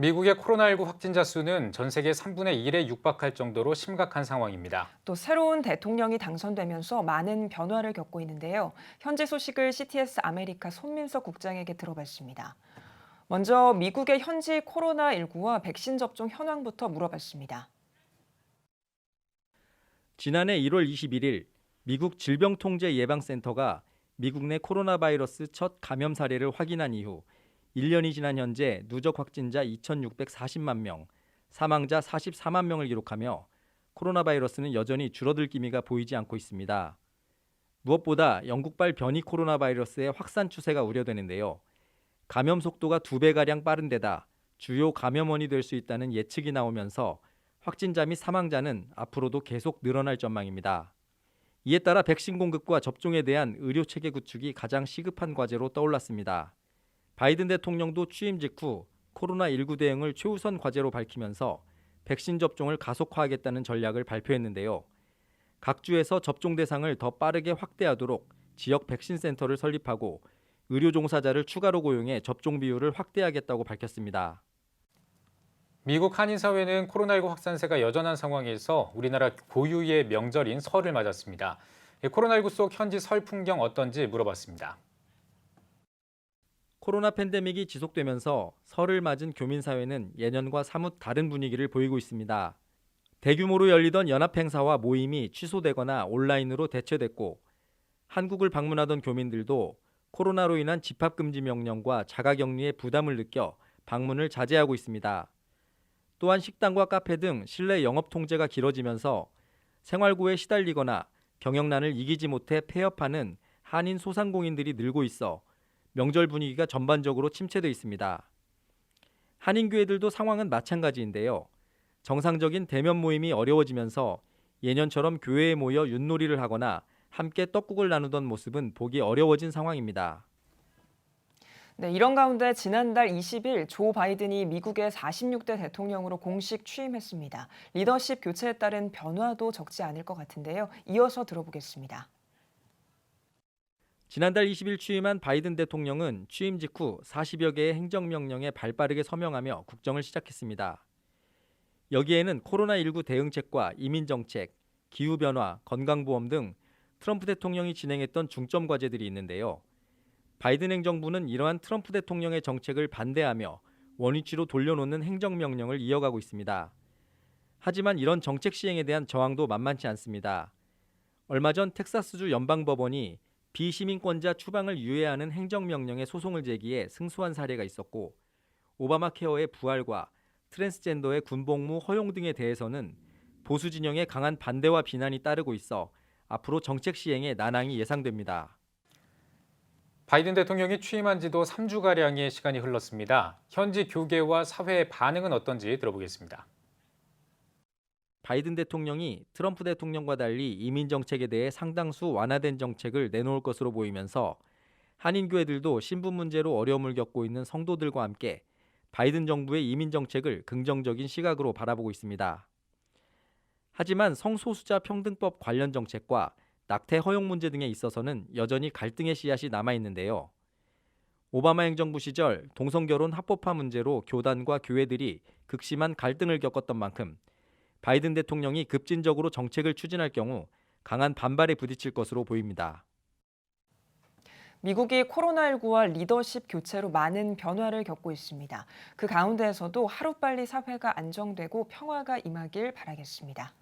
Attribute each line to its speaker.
Speaker 1: 미국의 코로나19 확진자 수는 전 세계 3분의 1에 육박할 정도로 심각한 상황입니다.
Speaker 2: 또 새로운 대통령이 당선되면서 많은 변화를 겪고 있는데요. 현재 소식을 CTS 아메리카 손민석 국장에게 들어봤습니다. 먼저 미국의 현지 코로나19와 백신 접종 현황부터 물어봤습니다.
Speaker 3: 지난해 1월 21일 미국 질병통제예방센터가 미국 내 코로나 바이러스 첫 감염 사례를 확인한 이후 1년이 지난 현재 누적 확진자 2,640만 명, 사망자 44만 명을 기록하며 코로나 바이러스는 여전히 줄어들 기미가 보이지 않고 있습니다. 무엇보다 영국발 변이 코로나 바이러스의 확산 추세가 우려되는데요. 감염 속도가 2배가량 빠른 데다 주요 감염원이 될 수 있다는 예측이 나오면서 확진자 및 사망자는 앞으로도 계속 늘어날 전망입니다. 이에 따라 백신 공급과 접종에 대한 의료 체계 구축이 가장 시급한 과제로 떠올랐습니다. 바이든 대통령도 취임 직후 코로나19 대응을 최우선 과제로 밝히면서 백신 접종을 가속화하겠다는 전략을 발표했는데요. 각 주에서 접종 대상을 더 빠르게 확대하도록 지역 백신 센터를 설립하고 의료 종사자를 추가로 고용해 접종 비율을 확대하겠다고 밝혔습니다.
Speaker 1: 미국 한인사회는 코로나19 확산세가 여전한 상황에서 우리나라 고유의 명절인 설을 맞았습니다. 코로나19 속 현지 설 풍경 어떤지 물어봤습니다.
Speaker 3: 코로나 팬데믹이 지속되면서 설을 맞은 교민사회는 예년과 사뭇 다른 분위기를 보이고 있습니다. 대규모로 열리던 연합행사와 모임이 취소되거나 온라인으로 대체됐고 한국을 방문하던 교민들도 코로나로 인한 집합금지 명령과 자가격리의 부담을 느껴 방문을 자제하고 있습니다. 또한 식당과 카페 등 실내 영업 통제가 길어지면서 생활고에 시달리거나 경영난을 이기지 못해 폐업하는 한인 소상공인들이 늘고 있어 명절 분위기가 전반적으로 침체돼 있습니다. 한인교회들도 상황은 마찬가지인데요. 정상적인 대면 모임이 어려워지면서 예년처럼 교회에 모여 윷놀이를 하거나 함께 떡국을 나누던 모습은 보기 어려워진 상황입니다.
Speaker 2: 네, 이런 가운데 지난달 20일 조 바이든이 미국의 46대 대통령으로 공식 취임했습니다. 리더십 교체에 따른 변화도 적지 않을 것 같은데요. 이어서 들어보겠습니다.
Speaker 3: 지난달 20일 취임한 바이든 대통령은 취임 직후 40여 개의 행정명령에 발빠르게 서명하며 국정을 시작했습니다. 여기에는 코로나19 대응책과 이민정책, 기후변화, 건강보험 등 트럼프 대통령이 진행했던 중점 과제들이 있는데요. 바이든 행정부는 이러한 트럼프 대통령의 정책을 반대하며 원위치로 돌려놓는 행정명령을 이어가고 있습니다. 하지만 이런 정책 시행에 대한 저항도 만만치 않습니다. 얼마 전 텍사스주 연방법원이 비시민권자 추방을 유예하는 행정명령에 소송을 제기해 승소한 사례가 있었고 오바마 케어의 부활과 트랜스젠더의 군복무 허용 등에 대해서는 보수 진영의 강한 반대와 비난이 따르고 있어 앞으로 정책 시행에 난항이 예상됩니다.
Speaker 1: 바이든 대통령이 취임한 지도 3주가량의 시간이 흘렀습니다. 현지 교계와 사회의 반응은 어떤지 들어보겠습니다.
Speaker 3: 바이든 대통령이 트럼프 대통령과 달리 이민 정책에 대해 상당수 완화된 정책을 내놓을 것으로 보이면서 한인교회들도 신분 문제로 어려움을 겪고 있는 성도들과 함께 바이든 정부의 이민 정책을 긍정적인 시각으로 바라보고 있습니다. 하지만 성소수자 평등법 관련 정책과 낙태 허용 문제 등에 있어서는 여전히 갈등의 씨앗이 남아있는데요. 오바마 행정부 시절 동성결혼 합법화 문제로 교단과 교회들이 극심한 갈등을 겪었던 만큼 바이든 대통령이 급진적으로 정책을 추진할 경우 강한 반발에 부딪힐 것으로 보입니다.
Speaker 2: 미국이 코로나19와 리더십 교체로 많은 변화를 겪고 있습니다. 그 가운데에서도 하루빨리 사회가 안정되고 평화가 임하길 바라겠습니다.